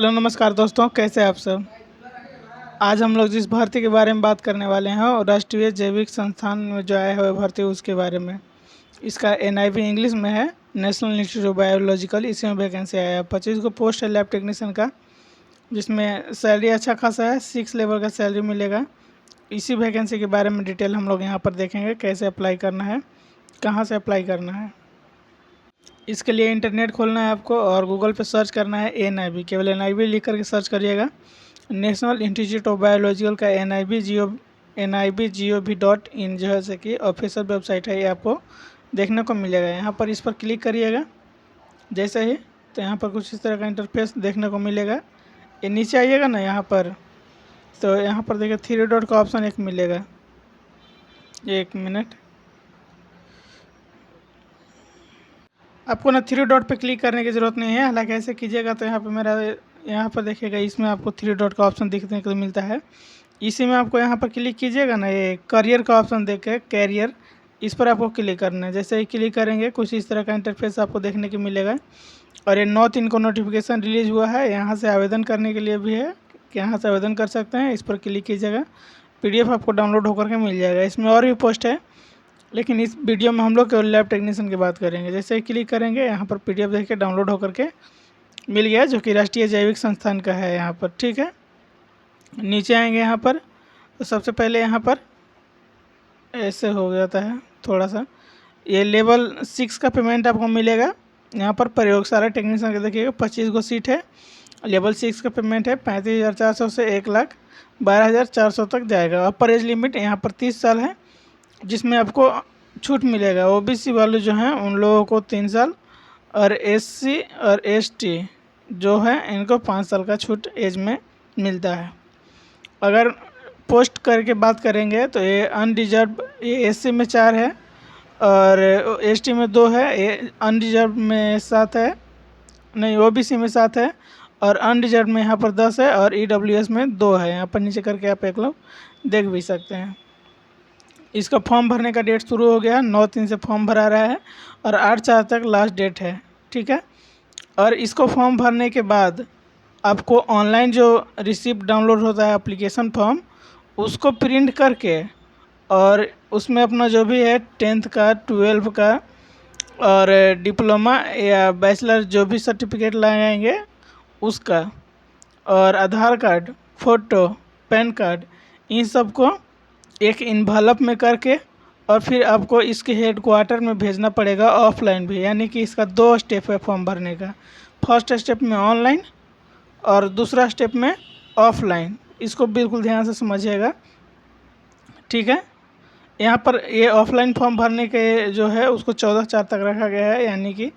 Hello नमस्कार दोस्तों, कैसे हैं आप सब। आज हम लोग जिस भर्ती के बारे में बात करने वाले हैं और राष्ट्रीय जैविक संस्थान में जो आया हुआ भर्ती उसके बारे में। इसका एनआईवी इंग्लिश में है, नेशनल इंस्टीट्यूट ऑफ बायोलॉजिकल। इसी में वैकेंसी आया है। 25 को पोस्ट है लैब टेक्नीशियन का, जिसमें सैलरी अच्छा खासा है, 6 लेवल का सैलरी मिलेगा। इसी वैकेंसी के बारे में डिटेल हम लोग यहाँ पर देखेंगे, कैसे अप्लाई करना है, कहाँ से अप्लाई करना है। इसके लिए इंटरनेट खोलना है आपको और गूगल पे सर्च करना है एनआईवी। केवल एनआईवी लिख करके सर्च करिएगा। नेशनल इंस्टीट्यूट ऑफ बायोलॉजिकल का NIBGOV.in जो है कि ऑफिशियल वेबसाइट है, ये आपको देखने को मिलेगा। यहाँ पर इस पर क्लिक करिएगा जैसे ही, तो यहाँ पर कुछ इस तरह का इंटरफेस देखने को मिलेगा। ये नीचे आइएगा ना यहाँ पर, तो यहाँ पर देखिए 3 डॉट का ऑप्शन एक मिलेगा। एक मिनट, आपको ना 3 डॉट पे क्लिक करने की ज़रूरत नहीं है। हालांकि ऐसे कीजिएगा तो यहाँ पर देखिएगा, इसमें आपको 3 डॉट का ऑप्शन देखने को मिलता है। इसी में आपको यहाँ पर क्लिक कीजिएगा ना, ये करियर का ऑप्शन देख के कैरियर, इस पर आपको क्लिक करना है। जैसे ही क्लिक करेंगे कुछ इस तरह का इंटरफेस आपको देखने को मिलेगा। और ये 9/3 को नोटिफिकेशन रिलीज हुआ है। यहाँ से आवेदन करने के लिए भी है कि यहाँ से आवेदन कर सकते हैं। इस पर क्लिक कीजिएगा, PDF आपको डाउनलोड होकर के मिल जाएगा। इसमें और भी पोस्ट है, लेकिन इस वीडियो में हम लोग केवल लैब टेक्नीशियन की बात करेंगे। जैसे ही क्लिक करेंगे यहाँ पर PDF देख के डाउनलोड होकर के मिल गया, जो कि राष्ट्रीय जैविक संस्थान का है यहाँ पर। ठीक है, नीचे आएंगे यहाँ पर, तो सबसे पहले यहाँ पर ऐसे हो जाता है थोड़ा सा। ये लेवल 6 का पेमेंट आपको मिलेगा। यहाँ पर प्रयोगशाला टेक्नीशियन का देखिएगा 25 को सीट है। लेवल 6 का पेमेंट है 35,400 से 1,12,400 तक जाएगा। अपर एज लिमिट यहाँ पर 30 साल है, जिसमें आपको छूट मिलेगा। OBC वाले जो हैं उन लोगों को 3 साल, और SC और ST जो है इनको 5 साल का छूट एज में मिलता है। अगर पोस्ट करके बात करेंगे तो ये अनरिजर्व, ये SC में 4 है और ST में 2 है, ये अनरिजर्व में 7 है, नहीं OBC में 7 है, और अनरिजर्व में यहाँ पर 10 है, और EWS में 2 है। यहाँ पर नीचे करके आप एक लोग देख भी सकते हैं। इसका फॉर्म भरने का डेट शुरू हो गया, 9/3 से फॉर्म भरा रहा है और 8/4 तक लास्ट डेट है। ठीक है, और इसको फॉर्म भरने के बाद आपको ऑनलाइन जो रिसिप्ट डाउनलोड होता है एप्लीकेशन फॉर्म, उसको प्रिंट करके और उसमें अपना जो भी है 10th का, 12 का और डिप्लोमा या बैचलर जो भी सर्टिफिकेट लगाएंगे उसका, और आधार कार्ड, फ़ोटो, पैन कार्ड, इन सब को एक इन्वलप में करके और फिर आपको इसके हेडक्वार्टर में भेजना पड़ेगा ऑफलाइन भी। यानी कि इसका 2 स्टेप है फॉर्म भरने का। फर्स्ट स्टेप में ऑनलाइन और दूसरा स्टेप में ऑफलाइन। इसको बिल्कुल ध्यान से समझिएगा। ठीक है, यहाँ पर ये ऑफलाइन फॉर्म भरने के जो है उसको 14/4 तक रखा गया है। यानी कि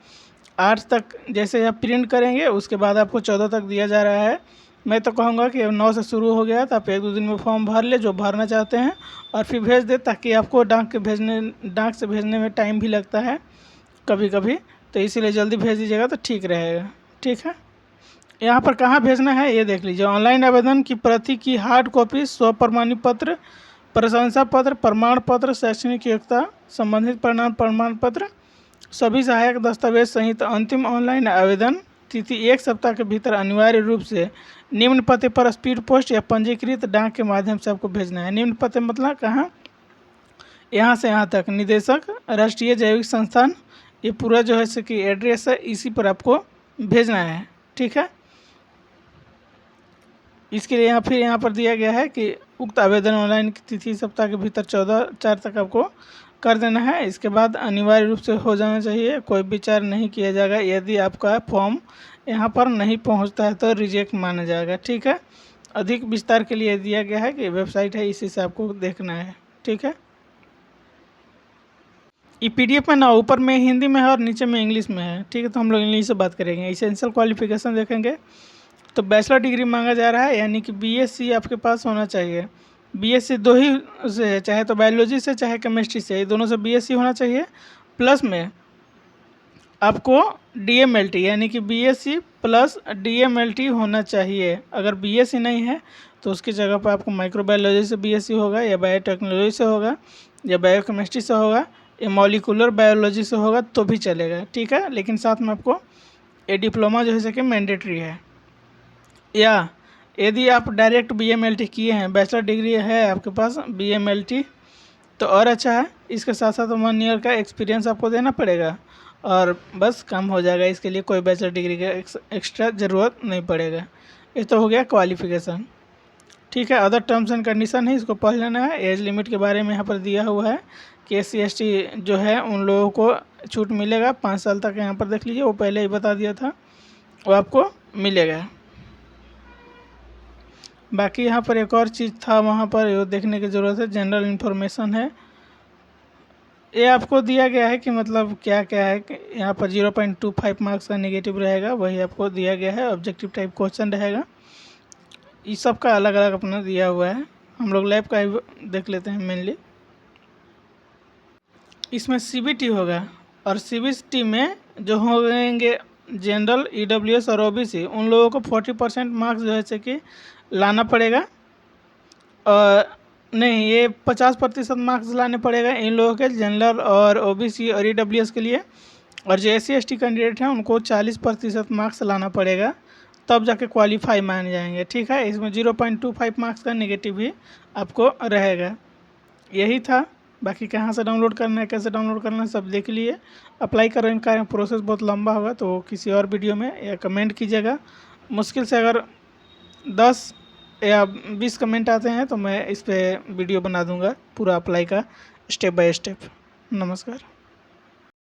8 तक जैसे आप प्रिंट करेंगे उसके बाद आपको 14 तक दिया जा रहा है। मैं तो कहूँगा कि 9 से शुरू हो गया तो आप 1-2 दिन में फॉर्म भर ले जो भरना चाहते हैं और फिर भेज दे, ताकि आपको डाक से भेजने में टाइम भी लगता है कभी कभी, तो इसीलिए जल्दी भेज दीजिएगा तो ठीक रहेगा। ठीक है, यहाँ पर कहाँ भेजना है ये देख लीजिए। ऑनलाइन आवेदन की प्रति की हार्ड कॉपी, स्व प्रमाणित पत्र, प्रशंसा पत्र, प्रमाण पत्र, शैक्षणिक योग्यता संबंधित प्रमाण पत्र, सभी सहायक दस्तावेज सहित अंतिम ऑनलाइन आवेदन तिथि 1 सप्ताह के भीतर अनिवार्य रूप से निम्न पते पर स्पीड पोस्ट या पंजीकृत डाक के माध्यम से आपको भेजना है। निम्न पते मतलब कहाँ, यहाँ से यहाँ तक, निदेशक राष्ट्रीय जैविक संस्थान, ये पूरा जो है कि एड्रेस है, इसी पर आपको भेजना है। ठीक है, इसके लिए यहाँ पर दिया गया है कि उक्त आवेदन ऑनलाइन की तिथि सप्ताह के भीतर 14/4 तक आपको कर देना है। इसके बाद अनिवार्य रूप से हो जाना चाहिए, कोई विचार नहीं किया जाएगा। यदि आपका फॉर्म यहाँ पर नहीं पहुँचता है तो रिजेक्ट माना जाएगा। ठीक है, अधिक विस्तार के लिए दिया गया है कि वेबसाइट है, इसी से आपको देखना है। ठीक है, ये PDF में ना ऊपर में हिंदी में है और नीचे में इंग्लिश में है। ठीक है, तो हम लोग इंग्लिश से बात करेंगे। एसेंशियल क्वालिफिकेशन देखेंगे तो बैचलर डिग्री मांगा जा रहा है, यानी कि BSc आपके पास होना चाहिए। BSc 2 ही से है, चाहे तो बायोलॉजी से चाहे केमिस्ट्री से, ये दोनों से BSc होना चाहिए। प्लस में आपको DMLT यानी कि BSc प्लस DMLT होना चाहिए। अगर BSc नहीं है तो उसकी जगह पर आपको माइक्रोबायोलॉजी से BSc होगा, या बायोटेक्नोलॉजी से होगा, या बायोकेमिस्ट्री से होगा, या मॉलिकुलर बायोलॉजी से होगा तो भी चलेगा। ठीक है, लेकिन साथ में आपको ये डिप्लोमा जो है कि मैंडेटरी है। या यदि आप डायरेक्ट BMLT किए हैं, बैचलर डिग्री है आपके पास BMLT, तो और अच्छा है। इसके साथ साथ 1 ईयर का एक्सपीरियंस आपको देना पड़ेगा और बस काम हो जाएगा। इसके लिए कोई बैचलर डिग्री का एक्स्ट्रा ज़रूरत नहीं पड़ेगा। ये तो हो गया क्वालिफिकेशन। ठीक है, अदर टर्म्स एंड कंडीशन है, इसको पढ़ लेना है। एज लिमिट के बारे में यहाँ पर दिया हुआ है कि SC/ST जो है उन लोगों को छूट मिलेगा 5 साल तक। यहाँ पर देख लीजिए, वो पहले ही बता दिया था, वो आपको मिलेगा। बाकी यहाँ पर एक और चीज़ था, वहाँ पर ये देखने की ज़रूरत है। जनरल इन्फॉर्मेशन है, ये आपको दिया गया है कि मतलब क्या क्या है कि यहाँ पर 0.25 मार्क्स का नेगेटिव रहेगा, वही आपको दिया गया है। ऑब्जेक्टिव टाइप क्वेश्चन रहेगा, इस सब का अलग अलग अपना दिया हुआ है। हम लोग लैब का ही देख लेते हैं मेनली। इसमें CBT होगा और CBT में जो होंगे जनरल, EWS और OBC, उन लोगों को 40% मार्क्स जो है कि लाना पड़ेगा। और नहीं, ये 50% मार्क्स लाने पड़ेगा इन लोगों के, जनरल और OBC और EWS के लिए। और जो SC/ST कैंडिडेट हैं उनको 40% मार्क्स लाना पड़ेगा, तब जाके क्वालिफाई माने जाएंगे। ठीक है, इसमें 0.25 मार्क्स का नेगेटिव भी आपको रहेगा। यही था। बाकी कहाँ से डाउनलोड करना है, कैसे डाउनलोड करना है, सब देख लिए। अप्लाई करने का प्रोसेस बहुत लंबा होगा, तो किसी और वीडियो में या कमेंट कीजिएगा। मुश्किल से अगर 10 या 20 कमेंट आते हैं तो मैं इस पर वीडियो बना दूंगा पूरा अप्लाई का, स्टेप बाय स्टेप। नमस्कार।